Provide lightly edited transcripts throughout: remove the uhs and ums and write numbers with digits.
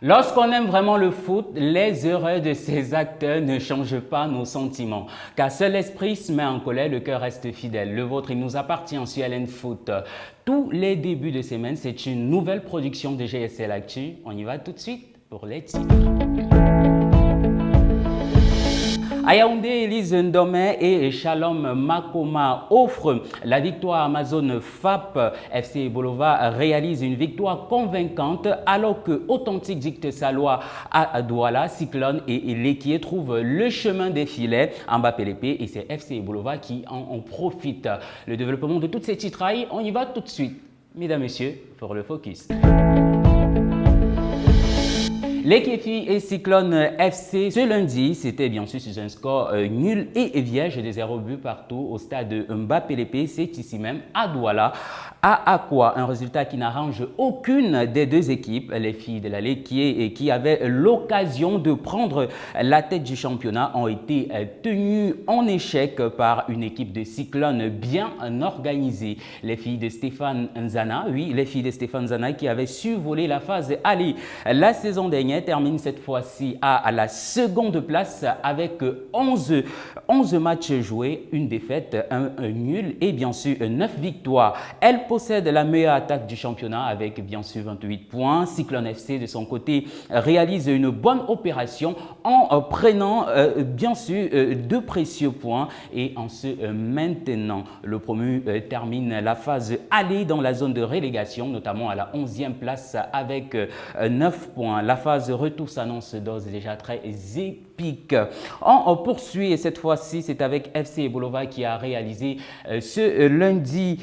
Lorsqu'on aime vraiment le foot, les erreurs de ses acteurs ne changent pas nos sentiments. Car seul l'esprit se met en colère, le cœur reste fidèle. Le vôtre, il nous appartient sur LN Foot. Tous les débuts de semaine, c'est une nouvelle production de GSL Actu. On y va tout de suite pour les titres. À Yaoundé, Elise Ndomé et Shalom Makoma offrent la victoire à Amazon FAP. FC Bolova réalise une victoire convaincante alors que Authentique dicte sa loi à Douala, Cyclone et Lekié trouvent le chemin des filets en Mbappé et c'est FC Bolova qui en profite. Le développement de toutes ces titrailles, on y va tout de suite. Mesdames, Messieurs, pour le focus. Les Kéfi et Cyclone FC ce lundi, c'était bien sûr sur un score nul et vierge de 0 but partout au stade Mbappé. C'est ici même à Douala. À Aqua, un résultat qui n'arrange aucune des deux équipes. Les filles de la Lekié qui avaient l'occasion de prendre la tête du championnat ont été tenues en échec par une équipe de Cyclone bien organisée. Les filles de Stéphane Nzana, oui, les filles de Stéphane Nzana qui avaient su voler la phase aller la saison dernière termine cette fois-ci à la seconde place avec 11 matchs joués, une défaite, un nul et bien sûr 9 victoires. Elle possède la meilleure attaque du championnat avec bien sûr 28 points. Cyclone FC de son côté réalise une bonne opération en prenant bien sûr de précieux points et en se maintenant. Le promu termine la phase aller dans la zone de relégation, notamment à la 11e place avec 9 points. La phase retour s'annonce d'ores et déjà très épique. On poursuit et cette fois-ci, c'est avec FC Bolova qui a réalisé ce lundi,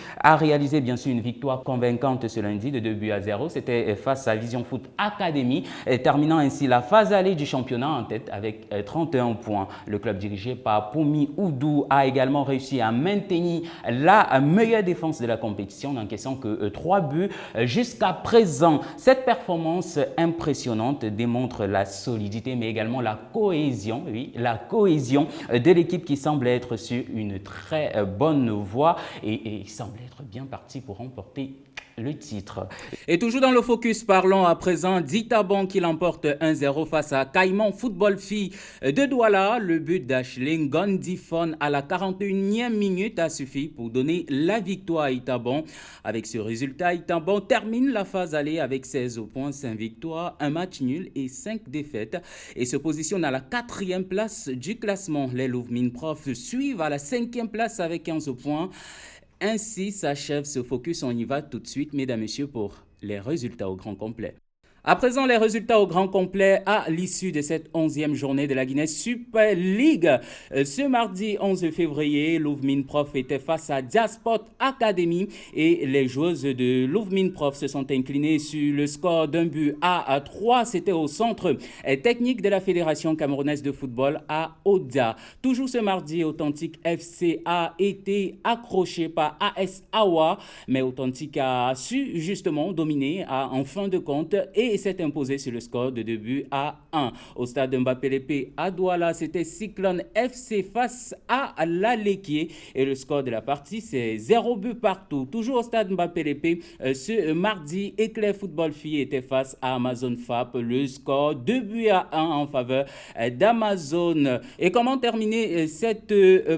bien sûr une victoire convaincante ce lundi de 2 buts à 0. C'était face à Vision Foot Academy, terminant ainsi la phase aller du championnat en tête avec 31 points. Le club dirigé par Poumi Oudou a également réussi à maintenir la meilleure défense de la compétition, n'encaissant que 3 buts jusqu'à présent. Cette performance impressionnante démontre la solidité mais également la cohésion, oui, la cohésion de l'équipe qui semble être sur une très bonne voie et semble être bien parti pour remporter le titre. Et toujours dans le focus, parlons à présent d'Itabon qui l'emporte 1-0 face à Caïman Football Filles de Douala. Le but d'Ashling Gondifon à la 41e minute a suffi pour donner la victoire à Itabon. Avec ce résultat, Itabon termine la phase aller avec 16 points, 5 victoires, 1 match nul et 5 défaites et se positionne à la 4e place du classement. Les Louvmine Prof suivent à la 5e place avec 15 points. Ainsi s'achève ce focus. On y va tout de suite, mesdames et messieurs, pour les résultats au grand complet. À présent, les résultats au grand complet à l'issue de cette 11e journée de la Guinness Super League. Ce mardi 11 février, Louvmine Prof était face à Diasport Academy et les joueuses de Louvmine Prof se sont inclinées sur le score d'un but à 3. C'était au centre technique de la Fédération camerounaise de football à Odia. Toujours ce mardi, Authentique FC a été accroché par AS Awa, mais Authentique a su justement dominer en fin de compte et s'est imposé sur le score de 2 buts à 1. Au stade Mbappé à Douala, c'était Cyclone FC face à la Lekié et le score de la partie c'est 0 but partout. Toujours au stade Mbappé, ce mardi, Éclair Football Filles était face à Amazon FAP. Le score 2 buts à 1 en faveur d'Amazon. Et comment terminer cette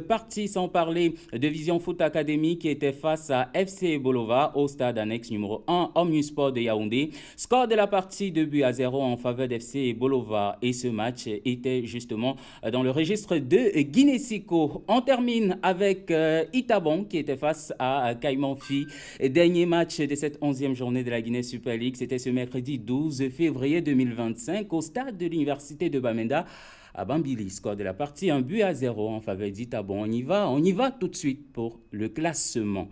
partie sans parler de Vision Foot Academy qui était face à FC Bolova au stade annexe numéro 1 Omnisport de Yaoundé. Score de la partie 2 buts à 0 en faveur d'FC Bolova et ce match était justement dans le registre de Guinésico. On termine avec Itabon qui était face à Caïman Filles. Dernier match de cette 11e journée de la Guinness Super League, c'était ce mercredi 12 février 2025 au stade de l'Université de Bamenda à Bambili. Score de la partie 1 but à 0 en faveur d'Itabon. On y va tout de suite pour le classement.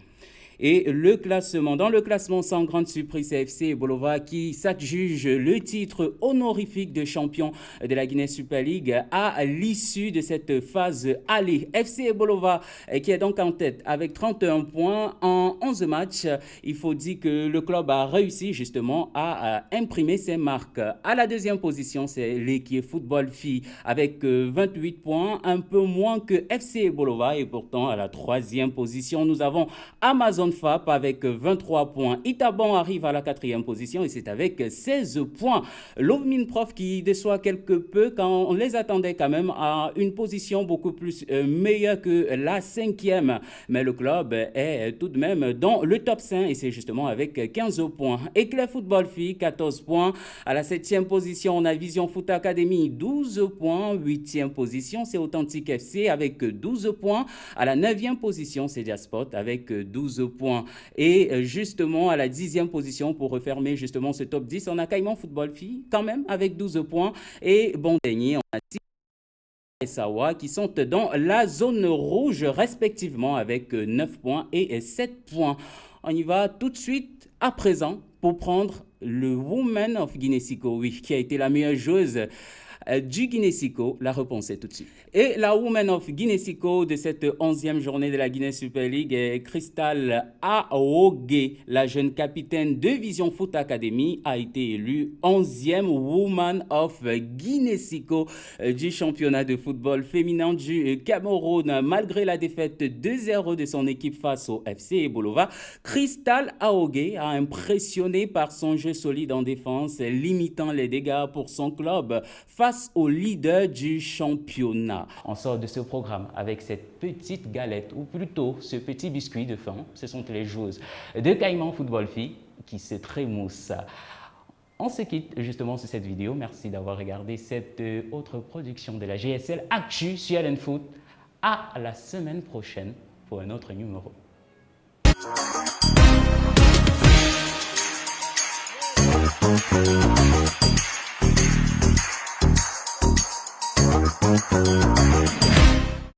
Et le classement, dans le classement sans grande surprise, c'est FC Bolova qui s'adjuge le titre honorifique de champion de la Guinness Super League à l'issue de cette phase aller. FC Bolova qui est donc en tête avec 31 points en 11 matchs. Il faut dire que le club a réussi justement à imprimer ses marques. À la deuxième position, c'est l'équipe Football Filles avec 28 points, un peu moins que FC Bolova. Et pourtant, à la troisième position, nous avons Amazon Zone FAP avec 23 points. Itaban arrive à la 4e position et c'est avec 16 points. L'Ovminprof qui déçoit quelque peu quand on les attendait quand même à une position beaucoup plus meilleure que la 5e. Mais le club est tout de même dans le top 5 et c'est justement avec 15 points. Éclair Football Filles, 14 points. À la 7e position, on a Vision Foot Academy, 12 points. 8e position, c'est Authentique FC avec 12 points. À la 9e position, c'est Diasport avec 12 points. Et justement, à la 10e position, pour refermer justement ce top 10, on a Caïman Football Filles quand même avec 12 points. Et bon dernier, on a et Sawa qui sont dans la zone rouge respectivement avec 9 points et 7 points. On y va tout de suite à présent pour prendre le Woman of Guinée-Siko, oui, qui a été la meilleure joueuse du Guinée-Siko. La réponse est tout de suite. Et la Woman of Guinée-Siko de cette 11e journée de la Guinée Super League est Crystal Aogue. La jeune capitaine de Vision Foot Academy a été élue 11e Woman of Guinée-Siko du championnat de football féminin du Cameroun. Malgré la défaite 2-0 de son équipe face au FC Bolova, Crystal Aogue a impressionné par son jeu solide en défense, limitant les dégâts pour son club face au leader du championnat. On sort de ce programme avec cette petite galette, ou plutôt ce petit biscuit de fin. Ce sont les joueuses de Caïman Football Filles qui se trémoussent. On se quitte justement sur cette vidéo. Merci d'avoir regardé cette autre production de la GSL Actu sur Allen Foot. À la semaine prochaine pour un autre numéro.